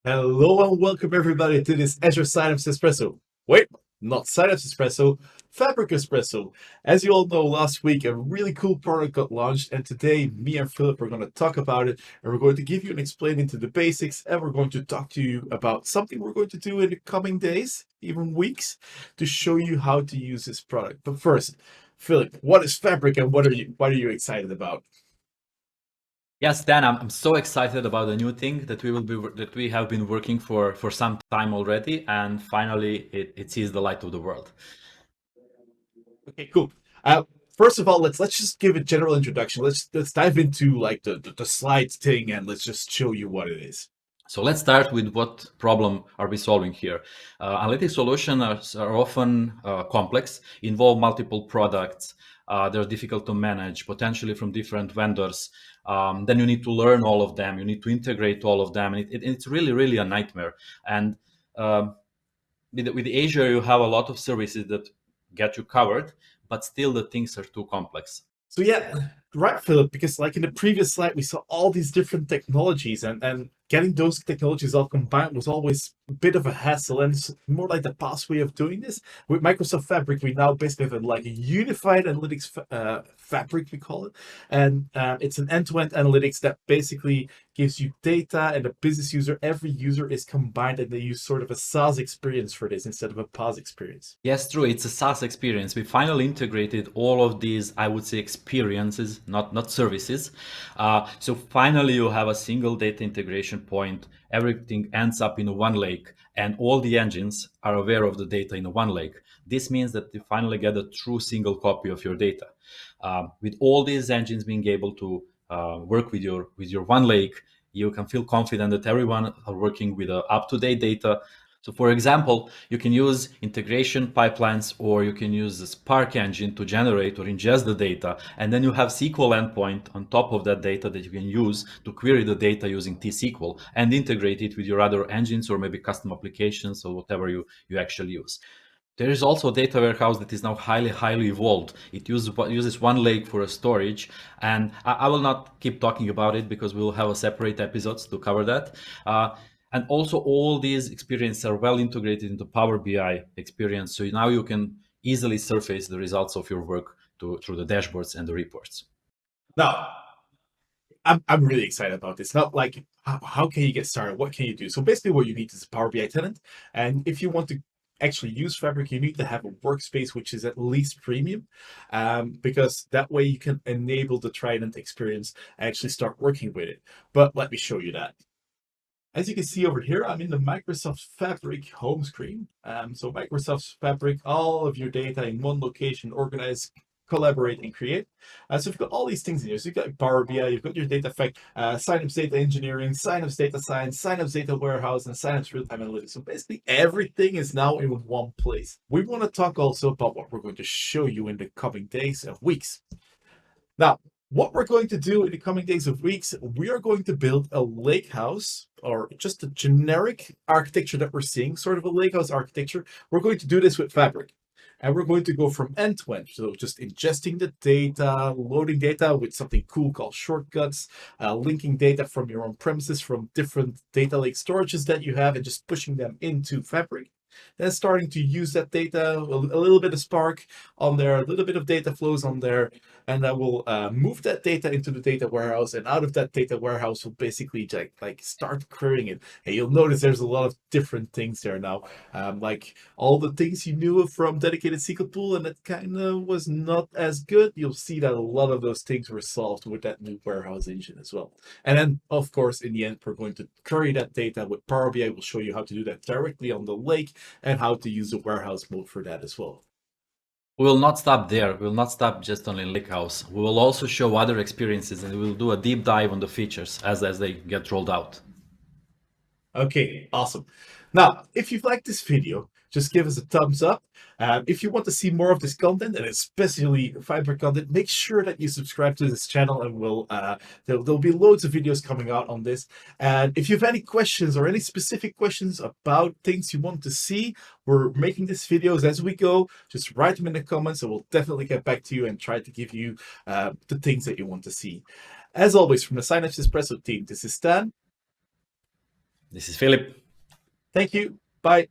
Hello and welcome everybody to this Azure Synapse Espresso. Wait, not Synapse Espresso, Fabric Espresso. As you all know, last week a really cool product got launched, and today me and Philip are going to talk about it, and we're going to give you an explain into the basics, and we're going to talk to you about something we're going to do in the coming days, even weeks, to show you how to use this product. But first, Philip, what is Fabric and what are you excited about? Yes, Dan, I'm so excited about the new thing that we have been working for some time already, and finally it sees the light of the world. Okay, cool. Uh, First of all, let's just give a general introduction. Let's dive into like the slides thing, and let's just show you what it is. So let's start with what problem are we solving here. Analytic solutions are often complex, involve multiple products, they're difficult to manage, potentially from different vendors. Then you need to learn all of them, you need to integrate all of them, and it's really, really a nightmare. And um, with Azure, you have a lot of services that get you covered, but still the things are too complex. So yeah, right, Philip, because like in the previous slide, we saw all these different technologies, and getting those technologies all combined was always a bit of a hassle, and it's more like the past way of doing this. With Microsoft Fabric, we now basically have like a unified analytics fabric, we call it, and it's an end-to-end analytics that basically gives you data, and the business user, every user is combined, and they use sort of a SaaS experience for this instead of a PaaS experience. Yes, true. It's a SaaS experience. We finally integrated all of these, I would say, experiences, not services. So finally, you have a single data integration point. Everything ends up in one lake, and all the engines are aware of the data in one lake. This means that you finally get a true single copy of your data. With all these engines being able to work with your one lake, you can feel confident that everyone are working with up to date data. So for example, you can use integration pipelines, or you can use the Spark engine to generate or ingest the data. And then you have SQL endpoint on top of that data that you can use to query the data using T-SQL and integrate it with your other engines or maybe custom applications or whatever you actually use. There is also a data warehouse that is now highly evolved. It uses one lake for a storage, and I will not keep talking about it because we'll have a separate episodes to cover that. And also, all these experiences are well integrated into Power BI experience, so now you can easily surface the results of your work through the dashboards and the reports. Now, I'm really excited about this. Not like how can you get started? What can you do? So basically, what you need is a Power BI tenant, and if you want to actually use Fabric, you need to have a workspace which is at least premium, because that way you can enable the Trident experience and actually start working with it. But let me show you that. As you can see over here, I'm in the Microsoft Fabric home screen. So Microsoft Fabric, all of your data in one location, organized, collaborate, and create. So you've got all these things in here. So you've got Power BI, you've got your data fact, Synapse Data Engineering, Synapse Data Science, Synapse Data Warehouse, and Synapse Real-Time Analytics. So basically everything is now in one place. We want to talk also about what we're going to show you in the coming days and weeks. Now, what we're going to do in the coming days of weeks, we are going to build a lake house, or just a generic architecture that we're seeing, sort of a lake house architecture. We're going to do this with Fabric. And we're going to go from end to end. So just ingesting the data, loading data with something cool called shortcuts, linking data from your own premises from different data lake storages that you have, and just pushing them into Fabric. Then starting to use that data, a little bit of Spark on there, a little bit of data flows on there, and I will move that data into the data warehouse, and out of that data warehouse will basically like start querying it. And you'll notice there's a lot of different things there now, like all the things you knew from dedicated SQL pool, and that kind of was not as good. You'll see that a lot of those things were solved with that new warehouse engine as well. And then, of course, in the end, we're going to query that data with Power BI. We'll show you how to do that directly on the lake and how to use the warehouse mode for that as well. We will not stop there. We will not stop just on Lakehouse. We will also show other experiences, and we will do a deep dive on the features as they get rolled out. Okay, awesome. Now, if you've liked this video, just give us a thumbs up. If you want to see more of this content, and especially fiber content, make sure that you subscribe to this channel, and there'll be loads of videos coming out on this. And if you have any questions or any specific questions about things you want to see, we're making these videos as we go. Just write them in the comments, and we'll definitely get back to you and try to give you the things that you want to see. As always, from the Synapse Espresso team, this is Stan. This is Filip. Thank you. Bye.